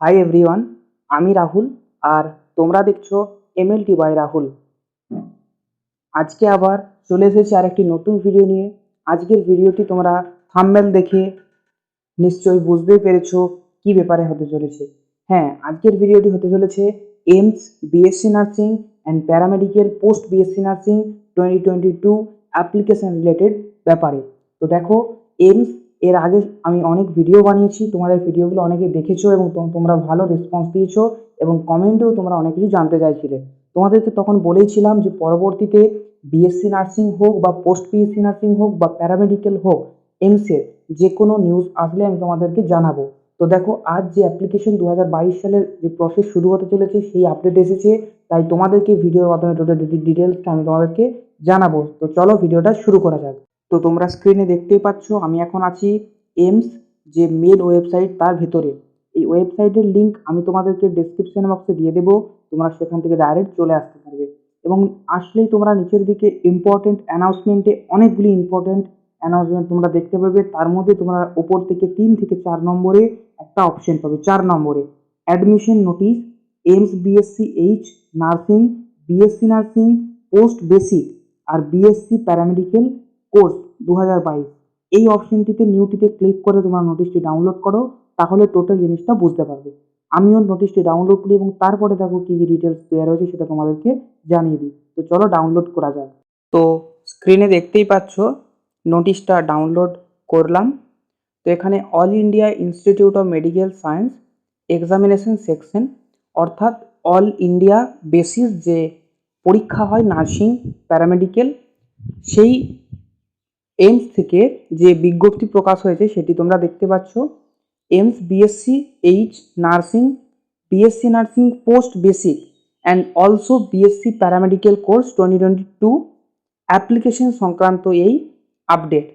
Hi everyone, আমি রাহুল আর তোমরা দেখছো এমএলটি বাই রাহুল। আজকে আবার চলে এসেছি আর একটি নতুন ভিডিও নিয়ে। আজকের ভিডিওটি তোমরা থাম্বনেল দেখে নিশ্চয়ই বুঝতেই পেরেছো কি ব্যাপারে হতে চলেছে। হ্যাঁ, আজকের ভিডিওটি হতে চলেছে AIIMS BSc nursing and paramedical post BSc nursing 2022 application related ব্যাপারে। তো দেখো, এইমস এর আগে আমি অনেক ভিডিও বানিয়েছি, তোমাদের ভিডিওগুলো অনেকে দেখেছো এবং তোমরা ভালো রেসপন্স দিয়েছো এবং কমেন্টেও তোমরা অনেক কিছু জানতে চাইছিলে। তোমাদেরকে তখন বলেইছিলাম যে পরবর্তীতে বিএসসি নার্সিং হোক বা পোস্ট বিএসসি নার্সিং হোক বা প্যারামেডিক্যাল হোক, এইমসের যে কোনো নিউজ আসলে আমি তোমাদেরকে জানাবো। তো দেখো, আজ যে অ্যাপ্লিকেশন 2022 সালের যে প্রসেস শুরু হতে চলেছে সেই আপডেট এসেছে, তাই তোমাদেরকে ভিডিওর মাধ্যমে টোটাল ডিটেলসটা আমি তোমাদেরকে জানাবো। তো চলো ভিডিওটা শুরু করা যাক। তো তোমরা স্ক্রিনে দেখতেই পাচ্ছ আমি এখন আছি এইমস যে মেন ওয়েবসাইট তার ভেতরে। এই ওয়েবসাইটের লিঙ্ক আমি তোমাদেরকে ডেসক্রিপশন বক্সে দিয়ে দেবো, তোমরা সেখান থেকে ডাইরেক্ট চলে আসতে পারবে। এবং আসলেই তোমরা নিচের দিকে ইম্পর্টেন্ট অ্যানাউন্সমেন্টে অনেকগুলি ইম্পর্টেন্ট অ্যানাউন্সমেন্ট তোমরা দেখতে পাবে। তার মধ্যে তোমরা ওপর থেকে 3 থেকে 4 নম্বরে একটা অপশন পাবে। 4 নম্বরে admission notice, AIIMS BSc H nursing, BSc nursing post basic আর বিএসসি প্যারামেডিক্যাল কোর্স 2022, এই অপশনটিতে নিউটিতে ক্লিক করে তোমরা নোটিশটি ডাউনলোড করো, তাহলে টোটাল জিনিসটা বুঝতে পারবে। আমিও নোটিশটি ডাউনলোড করি এবং তারপরে দেখো কী কী ডিটেলস দেওয়া রয়েছে সেটা তোমাদেরকে জানিয়ে দিই। তো চলো ডাউনলোড করা যাক। তো স্ক্রিনে দেখতেই পাচ্ছ নোটিশটা ডাউনলোড করলাম। তো এখানে all India institute of medical science examination section, অর্থাৎ অল ইন্ডিয়া বেসিস যে পরীক্ষা হয় নার্সিং প্যারামেডিক্যাল, সেই এইমস থেকে যে বিজ্ঞপ্তি প্রকাশ হয়েছে সেটি তোমরা দেখতে পাচ্ছ। AIIMS BSc H nursing, BSc nursing post basic and also BSc paramedical course 2022 application সংক্রান্ত এই update.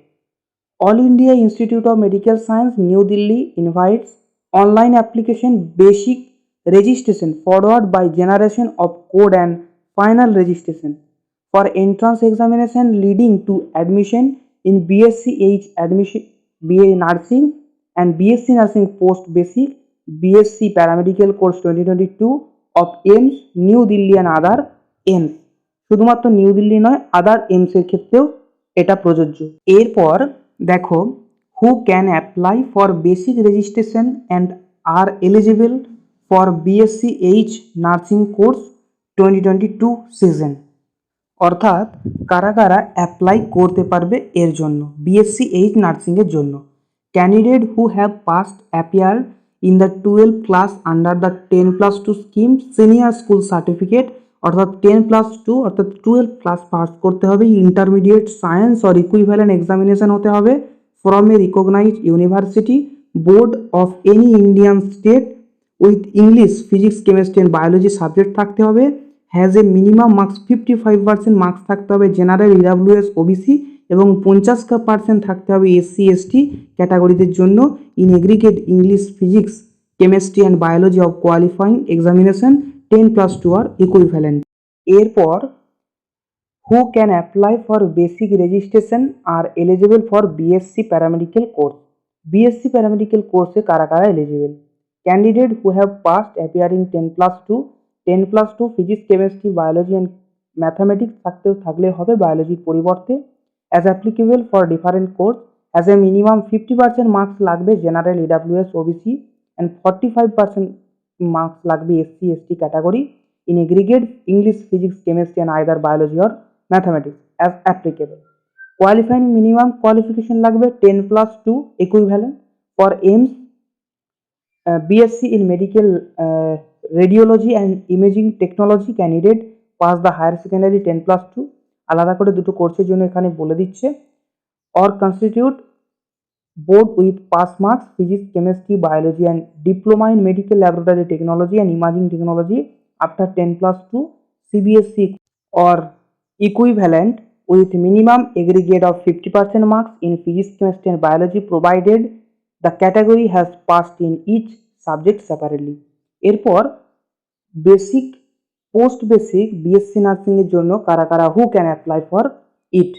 All India Institute of Medical Science, New Delhi invites online application basic registration forward by generation of code and final registration for entrance examination leading to admission in BSc admission, BA Nursing and BSc Nursing Post Basic, BSc Paramedical Course 2022 of AIIMS, New Delhi and other AIIMS। শুধুমাত্র new Delhi নয়, আদার এইমসের ক্ষেত্রেও এটা প্রযোজ্য। এরপর দেখো, হু can apply for basic registration and R eligible for BSc H nursing course 2022 season, অর্থাৎ কারা কারা অ্যাপ্লাই করতে পারবে এর জন্য বিএসসি এইচ নার্সিংয়ের জন্য। Candidate who have passed appear in the 12 class under the 10+2 scheme senior school certificate, অর্থাৎ 10+2 অর্থাৎ 12 ক্লাস পাস করতে হবে, intermediate science or equivalent examination হতে হবে from a recognised university board of any Indian state with English physics chemistry and biology subject থাকতে হবে, has a minimum marks 55% marks থাকতে হবে জেনারেল ইডাব্লিউএস ওবিসি এবং 50% থাকতে হবে এসসি এসটি ক্যাটাগরিদের জন্য in aggregate English physics chemistry and biology of qualifying examination 10+2 আর ইকুইভ্যালেন্ট। এরপর who can apply for basic registration আর eligible for BSc paramedical course. BSc paramedical কোর্সে কারা কারা eligible? Candidate who have passed appearing 10+2 physics chemistry biology and mathematics থাকলে হবে বায়োলজির পরিবর্তে, as applicable for different course, as a minimum 50% marks লাগবে general EWS OBC and 45% marks লাগবে SC ST category in aggregate English, physics, chemistry and either biology or mathematics as applicable. Qualifying minimum qualification লাগবে 10+2 equivalent for AIIMS BSc in medical radiology and imaging technology candidate pass the higher secondary 10+2, আলাদা করে দুটো কোর্সের জন্য এখানে বলে দিচ্ছে, or constitute board with pass marks physics, chemistry, biology and diploma in medical laboratory technology and imaging technology after 10+2 CBSE or equivalent with minimum aggregate of 50% marks in physics, chemistry and biology provided the category has passed in each subject separately. এরপর basic post basic BSc nursing এর জন্য কারা কারা হু can apply for it?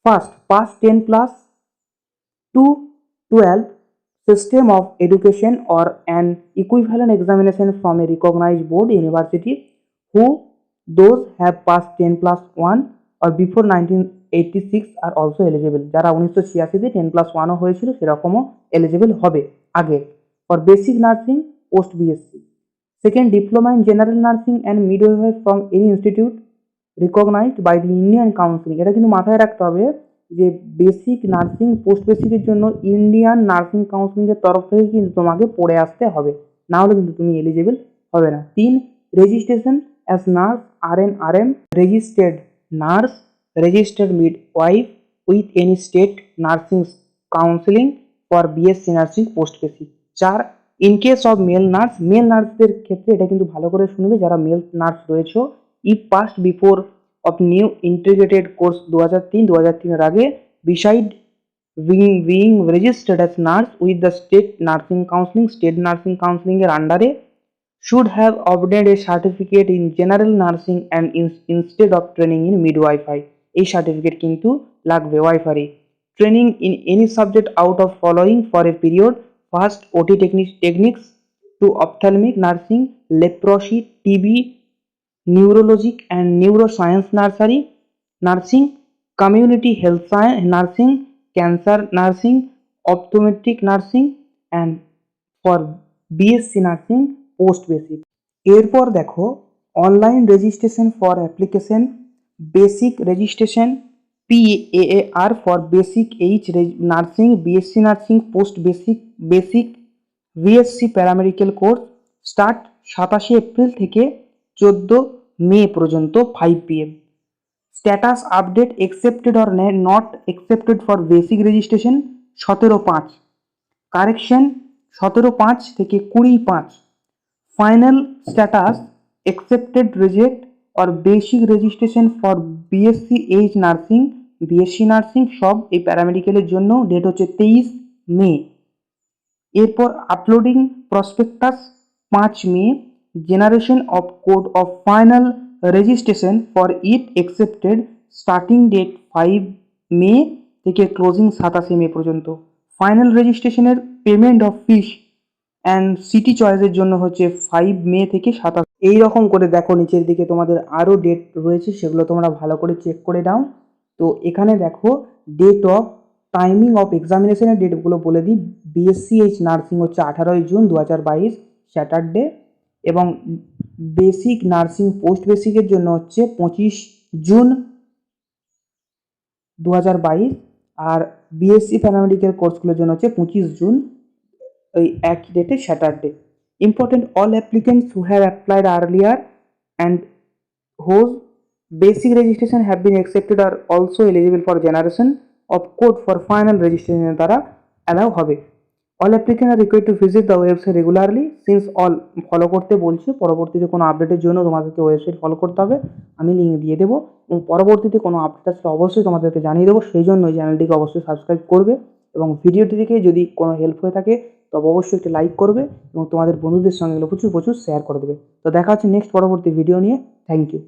First, pass 10+2 12 system of education or an equivalent examination from a recognized board university who those have passed 10+1 or before 1986 are also eligible. যারা 1986 10+1 হয়েছিল সেরকমও eligible হবে আগে for basic nursing post BSc. Second, diploma in general nursing and midwifery from any institute recognized by the Indian Council. এটা কিন্তু মাথায় রাখতে হবে যে বেসিক নার্সিং পোস্ট বেসিকের জন্য ইন্ডিয়ান নার্সিং কাউন্সিলের তরফ থেকে কিন্তু তোমাকে পড়ে আসতে হবে, না হলে কিন্তু তুমি এলিজিবল হবে না। 3, registration as nurse RN/RM, registered nurse, registered midwife with any state nursing counselling for BSc nursing post basic. 4, in case of male নার্সদের ক্ষেত্রে এটা কিন্তু ভালো করে শুনবে, যারা মেল নার্স রয়েছে, if passed before of new integrated course 2003 এর আগে beside being registered as nurse with the state nursing counseling এর আন্ডারে should have obtained a certificate in general nursing and instead of training in midwifery. এই certificate কিন্তু লাগবে ওয়াইফারি। Training in any subject out of following for a period: first OT techniques to ophthalmic nursing, leprosy, TB, neurologic and neuroscience nursing, community health science nursing, cancer nursing, optometric nursing and for BSc nursing post basic. এরপর দেখো online registration for application, basic registration PAAR for basic nursing, BSc nursing post basic BSc paramedical course start 27 April থেকে 14 মে পর্যন্ত 5 PM। Status update accepted or not accepted for basic registration 17/5, correction 17/5 থেকে 20/5। Final status accepted reject or basic registration for BSc nursing, BSc nursing সব এই প্যারামেডিক্যালের জন্য date হচ্ছে 23 মে। এরপর uploading prospectus 5 May, generation of code of final registration for it accepted, starting date 5 May থেকে closing 27 May পর্যন্ত। Final রেজিস্ট্রেশনের payment of fees and city চয়েসের জন্য হচ্ছে 5 মে থেকে 27। এই রকম করে দেখো নিচের দিকে তোমাদের আরও ডেট রয়েছে, সেগুলো তোমরা ভালো করে চেক করে নাও। তো এখানে দেখো ডেট অফ টাইমিং অফ এক্সামিনেশনের ডেটগুলো বলে দিই। BSc নার্সিং হচ্ছে 18 জুন 2022 স্যাটারডে, এবং বেসিক নার্সিং পোস্ট বেসিকের জন্য হচ্ছে 25 জুন 2022, আর BSc প্যারামেডিক্যাল কোর্সগুলোর জন্য হচ্ছে 25 জুন, ওই একই ডেটে Saturday. Important, all applicants who have applied earlier and whose basic registration have been accepted are also eligible for generation of code for final রেজিস্ট্রেশনের দ্বারা অ্যালাউ হবে। All applicant R required to visit the website regularly since all follow করতে বলছে। পরবর্তীতে কোনো আপডেটের জন্য তোমাদেরকে ওয়েবসাইট ফলো করতে হবে, আমি লিঙ্ক দিয়ে দেবো, এবং পরবর্তীতে কোনো আপডেট আসলে অবশ্যই তোমাদেরকে জানিয়ে দেবো। সেই জন্য এই চ্যানেলটিকে অবশ্যই সাবস্ক্রাইব করবে, এবং ভিডিওটি দেখে যদি কোনো হেল্প হয়ে থাকে তবে অবশ্যই একটি লাইক করবে এবং তোমাদের বন্ধুদের সঙ্গে এগুলো প্রচুর শেয়ার করে দেবে। তো দেখা হচ্ছে নেক্সট পরবর্তী ভিডিও নিয়ে। Thank you.